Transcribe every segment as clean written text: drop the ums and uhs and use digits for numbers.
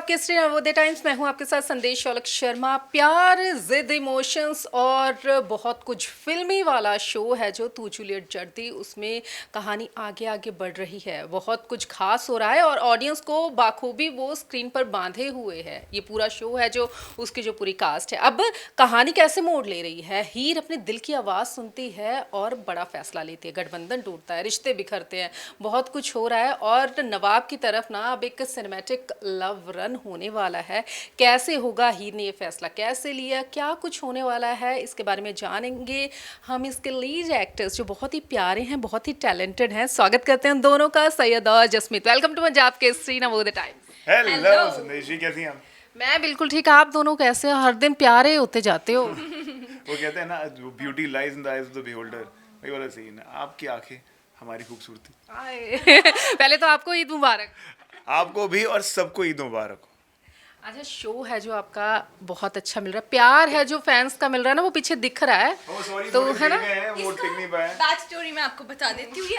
आपके स्ट्री नवोदय टाइम्स। मैं हूं आपके साथ संदेश शौलक शर्मा। प्यार, जिद, इमोशंस और बहुत कुछ फिल्मी वाला शो है जो तू जूलियट जर्दी। उसमें कहानी आगे आगे बढ़ रही है, बहुत कुछ खास हो रहा है और ऑडियंस को बाखूबी वो स्क्रीन पर बांधे हुए है। ये पूरा शो है जो उसकी जो पूरी कास्ट है। अब कहानी कैसे मोड़ ले रही है, हीर अपने दिल की आवाज़ सुनती है और बड़ा फैसला लेती है, गठबंधन टूटता है, रिश्ते बिखरते हैं, बहुत कुछ हो रहा है। और नवाब की तरफ ना अब एक सिनेमैटिक लव रन होने वाला है। कैसे होगा, हीर ने ये फैसला कैसे लिया, क्या कुछ होने वाला है, इसके बारे में जानेंगे हम इसके लीड एक्टर्स जो बहुत ही प्यारे हैं, बहुत ही टैलेंटेड हैं। स्वागत करते हैं दोनों का, सैयद और जसमीत। वेलकम टू पंजाब के स्ट्री नवोदय टाइम्स। हेलो संदेश जी, कैसी हैं आप? मैं बिल्कुल ठीक। आप दोनों कैसे हो? हर दिन प्यारे होते जाते हो। वो कहते हैं ना, beauty lies in the eyes of the beholder. वही वाला सीन है, आपकी आंखें हमारी खूबसूरती। पहले तो आपको ईद मुबारक। आपको भी और सबको ईद मुबारक हो। अच्छा, शो है जो आपका बहुत अच्छा मिल रहा है, प्यार है जो फैंस का मिल रहा है ना, वो पीछे दिख रहा है। तो है ना, वो टिक नहीं पाया। बैक स्टोरी मैं आपको बता देती हूँ। ये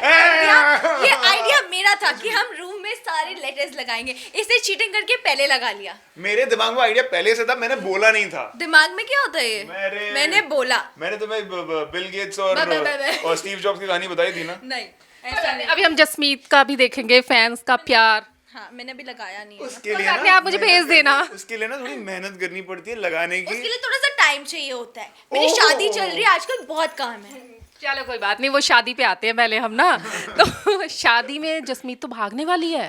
आइडिया मेरा था कि हम रूम में सारे लेटर्स लगाएंगे। इसने चीटिंग करके पहले लगा लिया। मेरे दिमाग में आइडिया पहले से था, मैंने बोला नहीं था। दिमाग में क्या होता है ये? मैंने बोला। मैंने तुम्हें बिल गेट्स और स्टीव जॉब्स की कहानी बताई थी ना। नहीं, ऐसा नहीं। अभी हम जसमीत का भी देखेंगे, फैंस का प्यार। हाँ, मैंने अभी लगाया नहीं है। उसके लिए ना आप मुझे भेज देना। उसके लिए ना थोड़ी मेहनत करनी पड़ती है लगाने की। उसके लिए थोड़ा सा टाइम चाहिए होता है। मेरी शादी चल रही है आजकल, बहुत काम है। चलो कोई बात नहीं, वो शादी पे आते हैं पहले हम ना। तो शादी में जसमीत तो भागने वाली है।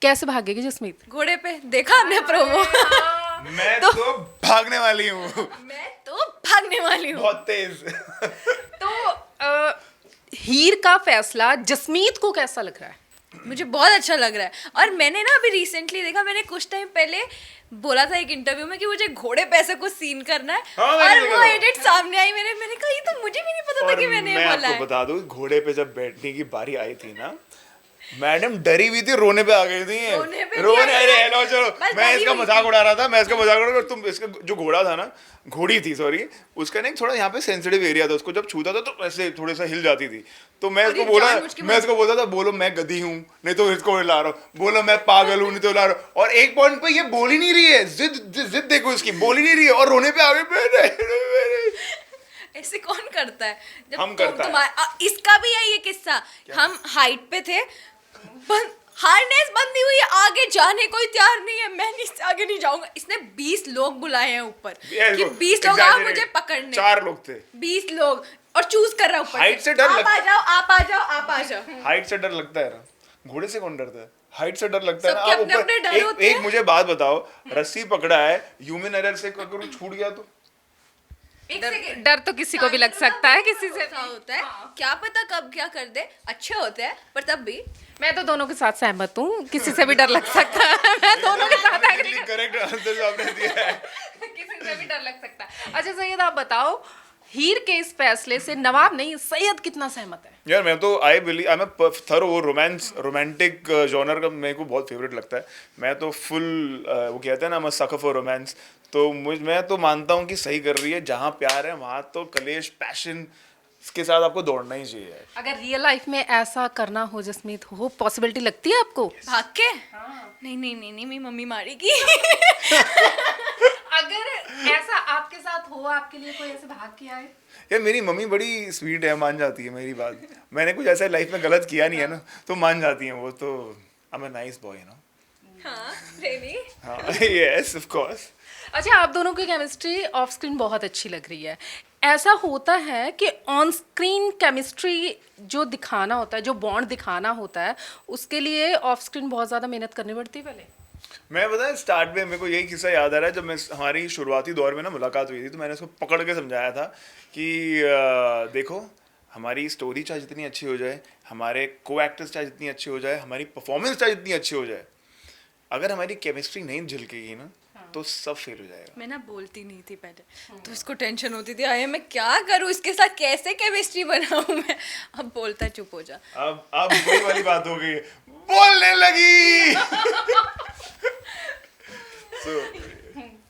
कैसे भागेगी जसमीत? घोड़े पे। देखा हमने प्रोमो। मैं तो भागने वाली हूँ। मैं तो भागने वाली हूँ। बहुत तेज। तो हीर का फैसला जसमीत को कैसा लग रहा है? मुझे बहुत अच्छा लग रहा है। और मैंने ना अभी रिसेंटली देखा, मैंने कुछ टाइम पहले बोला था एक इंटरव्यू में कि मुझे घोड़े पे ऐसा कुछ सीन करना है। हाँ, और वो एडिट सामने आई, मैंने कहा ये तो मुझे भी नहीं पता था कि मैंने मैं बोला आपको है। बता दूं, घोड़े पे जब बैठने की बारी आई थी ना, मैडम डरी हुई थी, रोने पे आ गई थी। अरे हेलो चलो, मैं इसका मजाक उड़ा रहा था, तुम इसका जो घोड़ा था ना, घोड़ी थी सॉरी, उसका ना एक थोड़ा यहाँ पे सेंसिटिव एरिया था, उसको जब छूता था तो ऐसे थोड़े सा हिल जाती थी। तो मैं इसको बोलता था बोलो मैं गधी हूँ, नहीं तो इसको हिला रहा हूँ, बोलो मैं पागल हूँ, नहीं तो हिला रहा हूँ। और एक पॉइंट पे ये बोल ही नहीं रही है, जिद देखो इसकी, बोल ही नहीं रही है और रोने पे आ गई। ऐसे कौन करता है? जब हम करता है। इसका भी है ये किस्सा। हम हाइट पे थे, हार्नेस बंधी हुई है, आगे जाने कोई तैयार नहीं है। मैं इससे आगे नहीं जाऊंगा। इसने 20 लोग बुलाए हैं ऊपर कि 20 लोग आओ मुझे पकड़ने। 4 लोग थे, 20 लोग, और चूज कर रहा हूँ ऊपर। हाइट से डर लगता है। आप आ जाओ, आप आ जाओ। हाइट से डर लगता है ना, घोड़े से कौन डरता है? हाइट से डर लगता है ना। सबके आप अपने ऊपर अपने डर होते हैं। एक मुझे बात बताओ, रस्सी पकड़ा है, ह्यूमन एरर से अगर छूट गया तो डर तो किसी को भी लग सकता है, किसी से ऐसा होता है। क्या पता कब क्या कर दे। अच्छे होते हैं पर तब भी। मैं तो दोनों के साथ सहमत हूँ, किसी से भी डर लग सकता है। मैं दोनों के साथ एग्री करती हूँ। करेक्ट आंसर आपने दिया है। किसी से भी डर लग सकता है। अच्छा सैयद, आप बताओ, हीर के इस फैसले से नवाब नहीं, सैयद कितना सहमत है? यार मैं तो I am a thorough romantic genre का मेरे को बहुत फेवरेट लगता है। मैं तो फुल वो कहते हैं ना, मैं सकर फॉर रोमांस। तो मैं तो मानता हूँ कि सही कर रही है। जहाँ प्यार है वहाँ तो कलेश, पैशन के साथ आपको दौड़ना ही चाहिए। अगर रियल लाइफ में ऐसा करना हो जसमीत, हो पॉसिबिलिटी लगती है आपको? भाग के? नहीं नहीं नहीं नहीं, मेरी मम्मी मारेगी। अगर ऐसा आपके साथ हो, आपके लिए कोई ऐसे भाग के आए? यार मेरी मम्मी बड़ी स्वीट है, मान जाती है मेरी बात। मैंने कुछ ऐसा लाइफ में गलत किया नहीं है ना, तो मान जाती हैं वो। तो I am a nice boy ना। हाँ, really? हाँ, यस ऑफ कोर्स। अच्छा, आप दोनों की केमिस्ट्री ऑफ स्क्रीन बहुत अच्छी लग रही है। ऐसा होता है कि ऑन स्क्रीन केमिस्ट्री जो दिखाना होता है, जो बॉन्ड दिखाना होता है, उसके लिए ऑफ स्क्रीन बहुत ज़्यादा मेहनत करनी पड़ती है पहले? मैं बताया स्टार्ट में, मेरे को यही किस्सा याद आ रहा है। जब मैं हमारी शुरुआती दौर में ना मुलाकात हुई थी, तो मैंने उसको पकड़ के समझाया था कि देखो, हमारी स्टोरी चाहे जितनी अच्छी हो जाए, हमारे को एक्टर्स चाहे जितनी अच्छी हो जाए, हमारी परफॉर्मेंस चाहे जितनी अच्छी हो जाए, अगर हमारी केमिस्ट्री नहीं झलकेगी ना, तो सब फेल हो जाएगा। मैं ना बोलती नहीं थी पहले, तो इसको टेंशन होती थी, आए मैं क्या करूँ इसके साथ, कैसे केमिस्ट्री बनाऊँ मैं। अब बोलता चुप हो जा। अब वही वाली बात हो गई, बोलने लगी।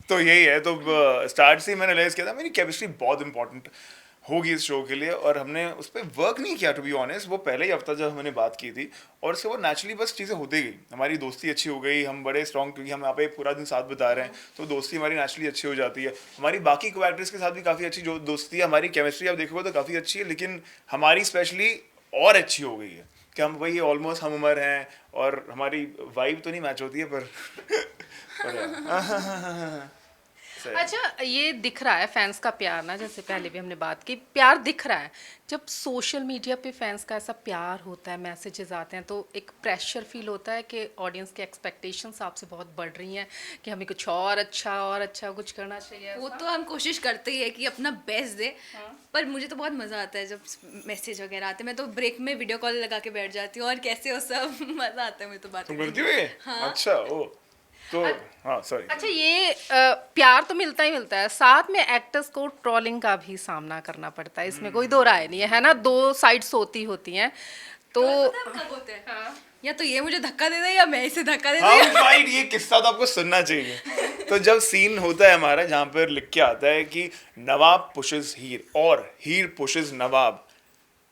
तो यही है। तो स्टार्ट से ही मैंने रियलाइज किया था मेरी केमिस्ट्री बहुत इंपॉर्टेंट। होगी इस शो के लिए, और हमने उस पर वर्क नहीं किया टू बी ऑनेस्ट। वो पहले ही हफ्ता जब हमने बात की थी, और उसके बाद नेचुरली बस चीज़ें होती गई, हमारी दोस्ती अच्छी हो गई, हम बड़े स्ट्रॉन्ग, क्योंकि हम यहाँ पे पूरा दिन साथ बिता रहे हैं, तो दोस्ती हमारी नेचुरली अच्छी हो जाती है। हमारी बाकी को एक्ट्रेस के साथ भी काफ़ी अच्छी जो दोस्ती है, हमारी केमिस्ट्री आप देखोगे तो काफ़ी अच्छी है, लेकिन हमारी स्पेशली और अच्छी हो गई है कि हम वही ऑलमोस्ट हम उम्र हैं, और हमारी वाइब तो नहीं मैच होती है पर सही। अच्छा, ये दिख रहा है फैंस का प्यार ना, जैसे पहले भी हमने बात की, प्यार दिख रहा है। जब सोशल मीडिया पे फैंस का ऐसा प्यार होता है, मैसेजेस आते हैं, तो एक प्रेशर फील होता है कि ऑडियंस की एक्सपेक्टेशंस आपसे बहुत बढ़ रही हैं कि हमें कुछ और अच्छा कुछ करना चाहिए। वो तो हम कोशिश करते ही है कि अपना बेस्ट दे, पर मुझे तो बहुत मज़ा आता है जब मैसेज वगैरह आते हैं। मैं तो ब्रेक में वीडियो कॉल लगा के बैठ जाती हूँ, और कैसे हो सब, मज़ा आता है मुझे तो बात तुम करती हो ये? अच्छा, ओ तो हाँ सॉरी। अच्छा, ये प्यार तो मिलता ही मिलता है, साथ में एक्टर्स को ट्रोलिंग का भी सामना करना पड़ता है, इसमें कोई दो राय नहीं है ना, दो साइड्स होती हैं। तो कब होते हैं? या तो ये मुझे धक्का दे दे या मैं इसे धक्का दे हाँ दूं। राइट, ये किस्सा तो आपको सुनना चाहिए। तो जब सीन होता है हमारा जहाँ पर लिख के आता है कि नवाब पुशेस हीर और हीर पुशेस नवाब,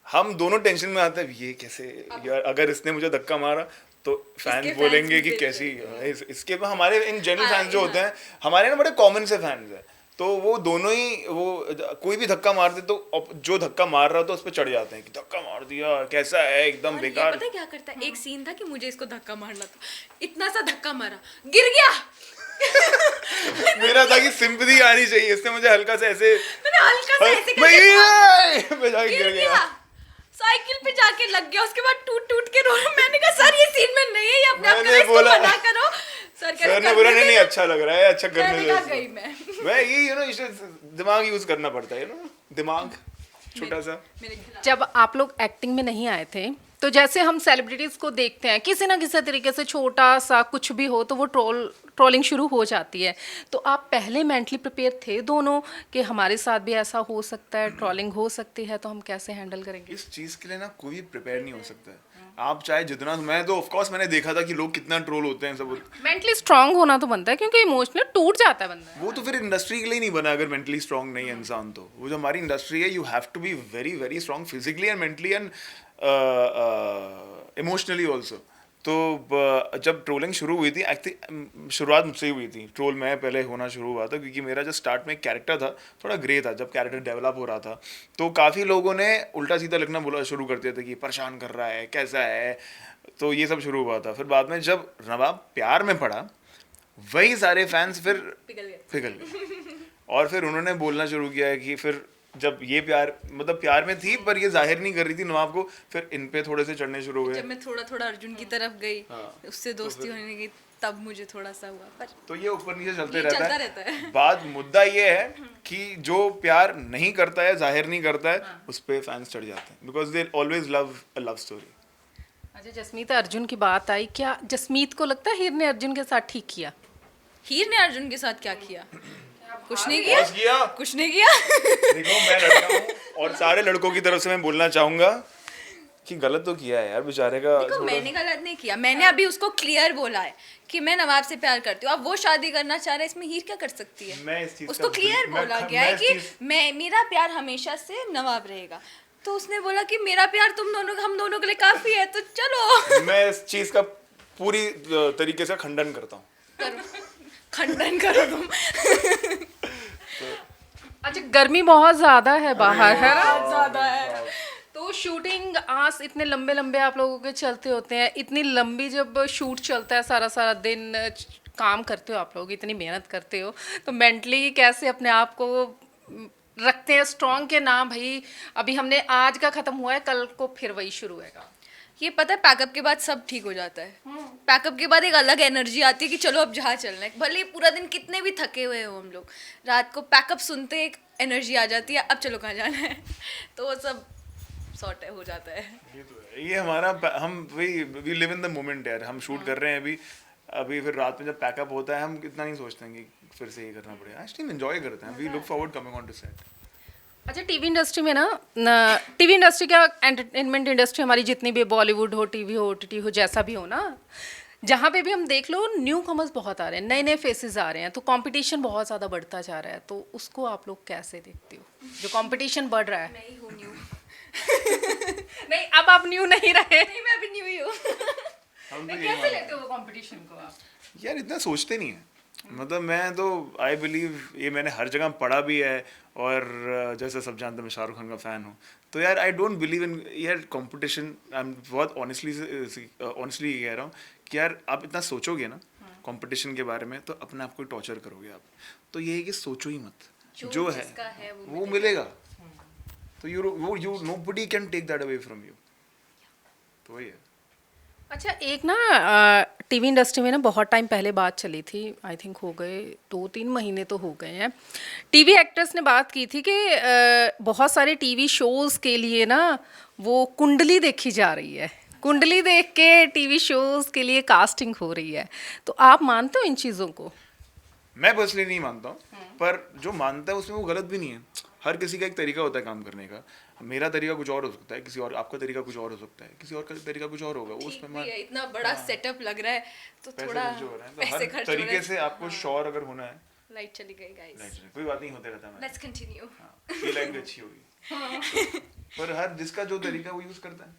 हम दोनों टेंशन में आते हैं, ये कैसे यार, अगर इसने मुझे धक्का मारा तो फैंस इसके बोलेंगे fans कि भी कैसी इसके हमारे इन जनरल हाँ, फैंस जो हाँ। होते हैं हमारे ना बड़े कॉमन से फैंस हैं, तो वो दोनों ही वो कोई भी धक्का मार दे तो जो धक्का मार रहा था उस पर चढ़ जाते हैं कि धक्का मार दिया, कैसा है, एकदम और ये बेकार। पता है क्या करता है, एक सीन था कि मुझे इसको धक्का मारना था, इतना सा धक्का मारा, गिर गया। मेरा था कि सिंपैथी आनी चाहिए, इसने मुझे हल्का सा ऐसे मैंने हल्का सा ऐसे मैं करके मैं जाके गिर गया, साइकिल पे जाके लग गया, उसके बाद टूट टूट के रो रहा। मैंने कहा सर ये सीन में नहीं है, ये अपने आप मैंने को बोला- मना करो। सर कह सर रहे ने बोला करने नहीं दे। अच्छा लग रहा है, अच्छा करने मैंने दो कहा इसको। गई मैं। मैं ये इसे दिमाग यूज करना पड़ता है दिमाग छोटा सा। मेरे खिलाफ जब आप लोग एक्टिंग में नहीं आए थे, तो जैसे हम सेलिब्रिटीज को देखते हैं, किसी ना किसी तरीके से छोटा सा कुछ भी हो तो वो ट्रोलिंग शुरू हो जाती है, तो आप पहले मेंटली प्रिपेयर थे दोनों कि हमारे साथ भी ऐसा हो सकता है, ट्रोलिंग हो सकती है, तो हम कैसे हैंडल करेंगे? इस चीज के लिए ना कोई प्रिपेयर नहीं हो सकता है, आप चाहे जितना, मैं तो ऑफ कोर्स मैंने देखा था कि लोग कितना ट्रोल होते हैं सब, मेंटली स्ट्रांग होना तो बनता है, क्योंकि इमोशनल टूट जाता है बंदा। वो तो फिर इंडस्ट्री के लिए नहीं बना अगर मेंटली स्ट्रांग नहीं है इंसान, तो वो जो हमारी इंडस्ट्री है, you have to be very very strong physically and mentally and emotionally also. तो जब ट्रोलिंग शुरू हुई थी, शुरुआत मुझसे ही हुई थी, ट्रोल मैं पहले होना शुरू हुआ था, क्योंकि मेरा जो स्टार्ट में कैरेक्टर था थोड़ा ग्रे था, जब कैरेक्टर डेवलप हो रहा था तो काफ़ी लोगों ने उल्टा सीधा लिखना बोला शुरू कर दिया था कि परेशान कर रहा है, कैसा है, तो ये सब शुरू हुआ था। फिर बाद में जब नवाब प्यार में पड़ा, वही सारे फैंस फिर पिघल गए और फिर उन्होंने बोलना शुरू किया है कि फिर जब ये प्यार मतलब प्यार में थी पर ये जाहिर नहीं कर रही थी नवाब को, फिर इन पे थोड़े से चढ़ने शुरू हुए। जब मैं थोड़ा थोड़ा अर्जुन की तरफ गई, हाँ, उससे दोस्ती होने लगी, तब मुझे थोड़ा सा हुआ, पर तो ये ऊपर नीचे चलते ये रहता चलता है। रहता है। बात मुद्दा ये है कि जो प्यार नहीं करता है, जाहिर नहीं करता है, उस पे फैंस चढ़ जाते हैं, because they always love a love story. अच्छा, जसमीत अर्जुन की बात आई, क्या जसमीत को लगता है हीर ने अर्जुन के साथ ठीक किया? हीर ने अर्जुन के साथ क्या किया? कुछ नहीं किया, बस किया। कुछ नहीं किया। देखो मैं लड़का हूँ और सारे लड़कों की तरफ से मैं बोलना चाहूंगा कि गलत तो किया है यार बेचारे का। देखो मैंने गलत नहीं किया, मैंने अभी उसको क्लियर बोला है कि मैं नवाब से प्यार करती हूँ, अब वो शादी करना चाह रहा है, इसमें हीर क्या कर सकती है? मैं इस चीज़ उसको का क्लियर मैं- बोला मैं गया है इस कि चीज़- मेरा प्यार हमेशा से नवाब रहेगा, तो उसने बोला कि मेरा प्यार तुम दोनों हम दोनों के लिए काफी है, तो चलो। मैं इस चीज का पूरी तरीके से खंडन करता हूँ। करो, खंडन करो तुम। अच्छा, गर्मी बहुत ज्यादा है बाहर, है ना? बहुत ज्यादा है। तो शूटिंग आस इतने लंबे लंबे आप लोगों के चलते होते हैं, इतनी लंबी जब शूट चलता है, सारा सारा दिन काम करते हो आप लोग, इतनी मेहनत करते हो, तो मेंटली कैसे अपने आप को रखते हैं स्ट्रांग के नाम? भाई अभी हमने आज का खत्म हुआ है, कल को फिर वही शुरू होगा। ये पता है पैकअप के बाद सब ठीक हो जाता है। पैकअप के बाद एक अलग एनर्जी आती है कि चलो अब जहाँ चलना है, भले ही पूरा दिन कितने भी थके हुए हो हम लोग, रात को पैकअप सुनते एक एनर्जी आ जाती है, अब चलो कहाँ जाना है। तो वो सब सॉर्ट हो जाता है। ये तो है, ये हमारा हम we live in the moment यार। हम शूट कर रहे हैं अभी फिर रात में जब पैकअप होता है हम इतना नहीं सोचते हैं कि फिर से ये करना पड़ेगा, एक्चुअली एंजॉय करते हैं, we look forward coming on to set. अच्छा, टीवी इंडस्ट्री में ना टीवी इंडस्ट्री क्या, एंटरटेनमेंट इंडस्ट्री हमारी जितनी भी, बॉलीवुड हो, टीवी हो, ओटीटी हो, जैसा भी हो ना, जहाँ पे भी हम देख लो न्यू कमर्स बहुत आ रहे हैं, नए नए फेसेस आ रहे हैं, तो कंपटीशन बहुत ज़्यादा बढ़ता जा रहा है, तो उसको आप लोग कैसे देखते हो जो कंपटीशन बढ़ रहा है? मैं ही हूँ न्यू। नहीं, अब आप न्यू नहीं रहे। नहीं, मैं अभी न्यू ही हूँ। हम तो नहीं, यही कैसे लेते हो वो कंपटीशन को आप? यार इतना सोचते नहीं है, मतलब मैं तो आई बिलीव ये मैंने हर जगह पढ़ा भी है, और जैसे सब जानते हैं मैं शाहरुख खान का फ़ैन हूँ, तो यार आई डोंट बिलीव इन यार कंपटीशन। आई एम बहुत ऑनेस्टली कह रहा हूँ कि यार आप इतना सोचोगे ना कंपटीशन के बारे में, तो अपने आप को टॉर्चर करोगे आप। तो ये है कि सोचो ही मत, जो है जिसका है वो मिलेगा। तो you nobody can take that away from you, तो वही है। अच्छा, एक ना टीवी इंडस्ट्री में ना बहुत टाइम पहले बात चली थी, आई थिंक हो गए 2-3 महीने तो हो गए हैं। टीवी एक्टर्स ने बात की थी कि बहुत सारे टीवी शोज़ के लिए ना वो कुंडली देखी जा रही है, कुंडली देख के टीवी शोज़ के लिए कास्टिंग हो रही है, तो आप मानते हो इन चीज़ों को? मैं पर्सनली नहीं मानता हूँ, पर जो मानता है उसमें वो गलत भी नहीं है। हर किसी का एक तरीका होता है काम करने का। मेरा तरीका कुछ और हो सकता है, किसी और आपका तरीका कुछ और हो सकता है, किसी और का तरीका कुछ और होगा। वो उसमें ठीक भी है, इतना बड़ा सेटअप लग रहा है तो पैसे थोड़ा खर्च हो रहे हैं, तो पैसे हर खर्च हो रहे तरीके हैं। से आपको श्योर अगर होना है, लाइट चली गई गाइस। नहीं कोई बात नहीं, होते रहता है। Let's continue. ये लाइन भी अच्छी होगी, पर हर जिसका जो तरीका वो यूज करता है।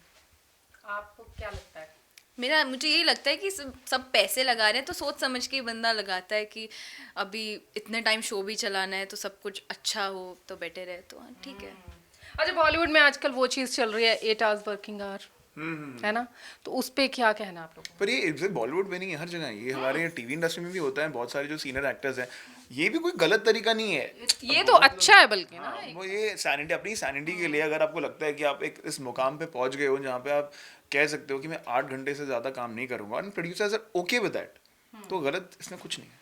आपको क्या लगता है? मुझे यही लगता है कि सब पैसे लगा रहे हैं तो सोच समझ के ही बंदा लगाता है कि अभी इतने टाइम शो भी चलाना है तो सब कुछ अच्छा हो तो बेटर है, तो हाँ ठीक है। अच्छा, बॉलीवुड में आजकल वो चीज़ चल रही है 8 आवर्स वर्किंग आवर, है ना, तो उस पे क्या कहना आप लोगों पर ये बॉलीवुड में नहीं है, हर जगह है। ये हमारे टीवी इंडस्ट्री में भी होता है। बहुत सारे जो सीनियर एक्टर्स हैं, ये भी कोई गलत तरीका नहीं है, को? ये तो अच्छा है बल्कि ना। हाँ, वो ये सैनिटी, अपनी सैनिटी के लिए अगर आपको लगता है कि आप एक इस मुकाम पे पहुंच गए हो जहाँ पे आप कह सकते हो कि मैं 8 घंटे से ज़्यादा काम नहीं करूँगा, and producers are okay with that, तो गलत इसमें कुछ नहीं है।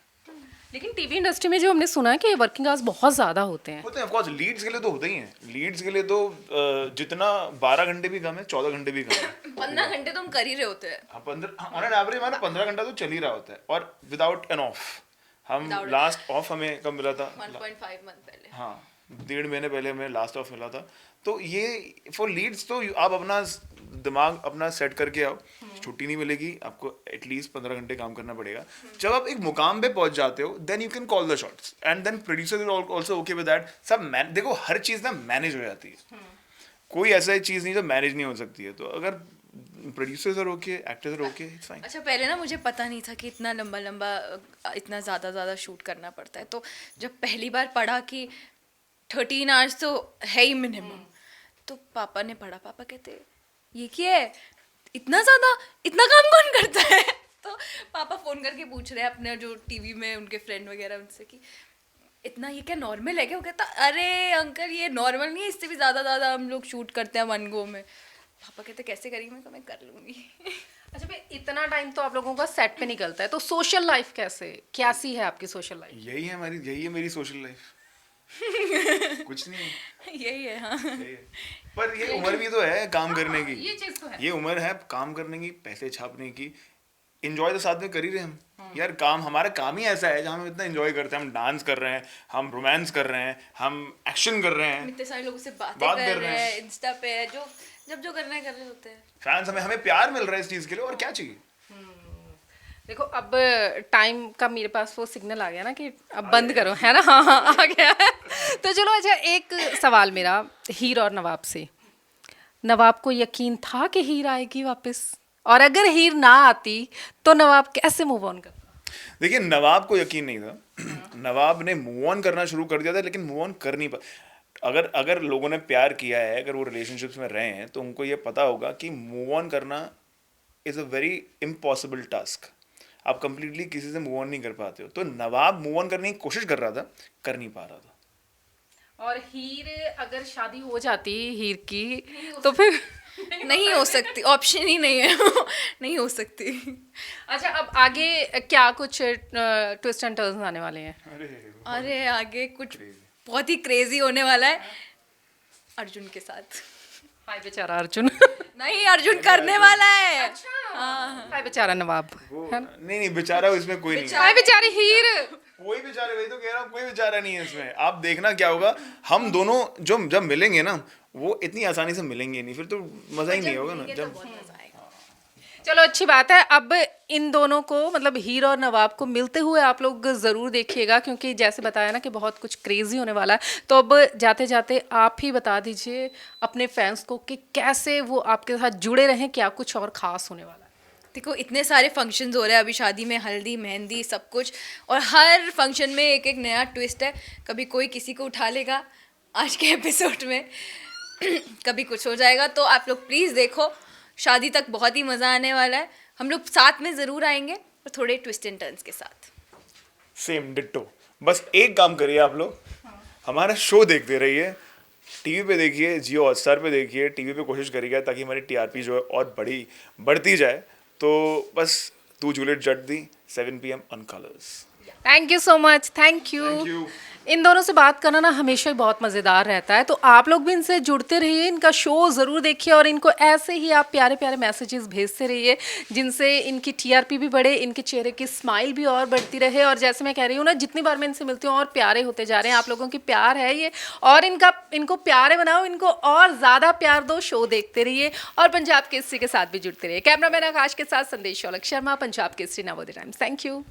लेकिन टीवी इंडस्ट्री में जो हमने सुना है कि वर्किंग आवर्स बहुत ज़्यादा होते हैं। होते हैं ऑफकोर्स, लीड्स के लिए तो होते ही हैं। लीड्स के लिए तो जितना 12 घंटे भी कम है, 14 घंटे भी कम है। 15 घंटे तो हम कर ही रहे होते हैं। हाँ, 15 ऑन एन एवरेज हमारा 15 घंटा तो चल ही रहा होता है, और विदाउट एन ऑफ। हम लास्ट ऑफ हमें कब मिला था? 1.5 मंथ पहले। हाँ, 1.5 महीने पहले हमें लास्ट ऑफ मिला था। तो ये फॉर लीड्स तो आप अपना दिमाग अपना सेट करके आओ, छुट्टी नहीं मिलेगी आपको, एटलीस्ट 15 घंटे काम करना पड़ेगा। जब आप एक मुकाम पे पहुंच जाते हो, then you can call the shots, and then producer is also okay with that. सब देखो, हर चीज़ ना मैनेज हो जाती है, कोई ऐसा चीज़ नहीं जो मैनेज नहीं हो सकती है। तो अगर producers are okay, actors are okay, it's fine. अच्छा, पहले ना मुझे पता नहीं था कि इतना लंबा लंबा इतना ज़्यादा शूट करना पड़ता है, तो जब पहली बार पढ़ा कि 13 आवर्स तो है ही मिनिमम, तो पापा ने पढ़ा। पापा कहते ये क्या है, इतना ज़्यादा, इतना काम कौन करता है? तो पापा फ़ोन करके पूछ रहे हैं अपने जो टीवी में उनके फ्रेंड वगैरह उनसे कि इतना ये क्या नॉर्मल है क्या? वो कहता अरे अंकल ये नॉर्मल नहीं है, इससे भी ज़्यादा हम लोग शूट करते हैं 1 गो में। पापा कहते कैसे करेंगे? मैं कहा मैं कर लूँगी। अच्छा भाई, इतना टाइम तो आप लोगों का सेट पे निकलता है, तो सोशल लाइफ कैसी है आपकी सोशल लाइफ? यही है मेरी सोशल लाइफ। कुछ नहीं है। यही है, हाँ। यही है। पर ये उम्र भी तो है काम करने की। ये चीज़ तो है। ये उम्र है काम करने की, पैसे छापने की। एंजॉय तो साथ में कर ही रहे हम यार। काम, हमारा काम ही ऐसा है जहाँ हम इतना एंजॉय करते हैं। हम डांस कर रहे हैं, हम रोमांस कर रहे हैं, हम एक्शन कर रहे हैं, इतने सारे लोगों से बात बातें कर कर रहे रहे हैं। हैं, इंस्टा पे है, जो करना है कर रहे होते हैं। फैंस हमें प्यार मिल रहा है इस चीज़ के लिए, और क्या चाहिए। देखो, अब टाइम का मेरे पास वो सिग्नल आ गया ना कि अब बंद करो, है ना? हाँ, आ गया है। तो चलो, अच्छा, एक सवाल मेरा हीर और नवाब से। नवाब को यकीन था कि हीर आएगी वापस, और अगर हीर ना आती तो नवाब कैसे मूव ऑन करता? देखिए, नवाब को यकीन नहीं था। नवाब ने मूव ऑन करना शुरू कर दिया था, लेकिन मूव ऑन कर नहीं पा। अगर लोगों ने प्यार किया है, अगर वो रिलेशनशिप्स में रहे हैं, तो उनको ये पता होगा कि मूव ऑन करना is a very impossible task. आप कंप्लीटली किसी से मूव ऑन नहीं कर पाते हो। तो नवाब मूव ऑन करने की कोशिश कर रहा था, कर नहीं पा रहा था। और हीर, अगर शादी हो जाती हीर की, तो फिर नहीं हो सकती, ऑप्शन ही नहीं है। नहीं हो सकती। अच्छा, अब आगे क्या कुछ ट्विस्ट एंड टर्न्स आने वाले हैं? अरे आगे कुछ बहुत ही क्रेजी होने वाला है अर्जुन के साथ। हाय बेचारा अर्जुन। नहीं, अर्जुन करने वाला है। हाय बेचारा नवाब। नहीं, बेचारा इसमें कोई नहीं है। हाय बेचारी हीर। कोई बेचारे, वही तो कह रहा हूँ, कोई बेचारा नहीं है इसमें। आप देखना क्या होगा, हम दोनों जब मिलेंगे ना, वो इतनी आसानी से मिलेंगे नहीं, फिर तो मजा ही नहीं होगा ना। जब चलो अच्छी बात है। अब इन दोनों को मतलब हीरो और नवाब को मिलते हुए आप लोग ज़रूर देखिएगा, क्योंकि जैसे बताया ना कि बहुत कुछ क्रेजी होने वाला है। तो अब जाते जाते आप ही बता दीजिए अपने फैंस को कि कैसे वो आपके साथ जुड़े रहें, क्या कुछ और ख़ास होने वाला है। देखो इतने सारे फंक्शंस हो रहे हैं अभी शादी में, हल्दी मेहंदी सब कुछ, और हर फंक्शन में एक एक नया ट्विस्ट है। कभी कोई किसी को उठा लेगा आज के एपिसोड में, कभी कुछ हो जाएगा। तो आप लोग प्लीज़ देखो, शादी तक बहुत ही मज़ा आने वाला है। हम लोग साथ में ज़रूर आएंगे और थोड़े ट्विस्ट एंड टर्न्स के साथ। Same ditto. बस एक काम करिए आप लोग, हमारा शो देखते रहिए, टीवी पे देखिए, जियो हॉटस्टार पे देखिए, टीवी पे कोशिश करिएगा ताकि हमारी टीआरपी जो है और बढ़ती जाए। तो बस Tu Juliet Jatt Di 7 PM on Colors. Thank you so much, thank you. Thank you. इन दोनों से बात करना ना हमेशा ही बहुत मज़ेदार रहता है, तो आप लोग भी इनसे जुड़ते रहिए, इनका शो ज़रूर देखिए और इनको ऐसे ही आप प्यारे प्यारे मैसेजेस भेजते रहिए जिनसे इनकी टीआरपी भी बढ़े, इनके चेहरे की स्माइल भी और बढ़ती रहे। और जैसे मैं कह रही हूँ ना, जितनी बार मैं इनसे मिलती हूँ और प्यारे होते जा रहे हैं। आप लोगों की प्यार है ये, और इनको प्यारे बनाओ, इनको और ज़्यादा प्यार दो। शो देखते रहिए और पंजाब केसरी के साथ भी जुड़ते रहिए। कैमरामैन आकाश के साथ संदेश शौलख Sharma, Punjab Kesari, Navodaya Times. Thank you.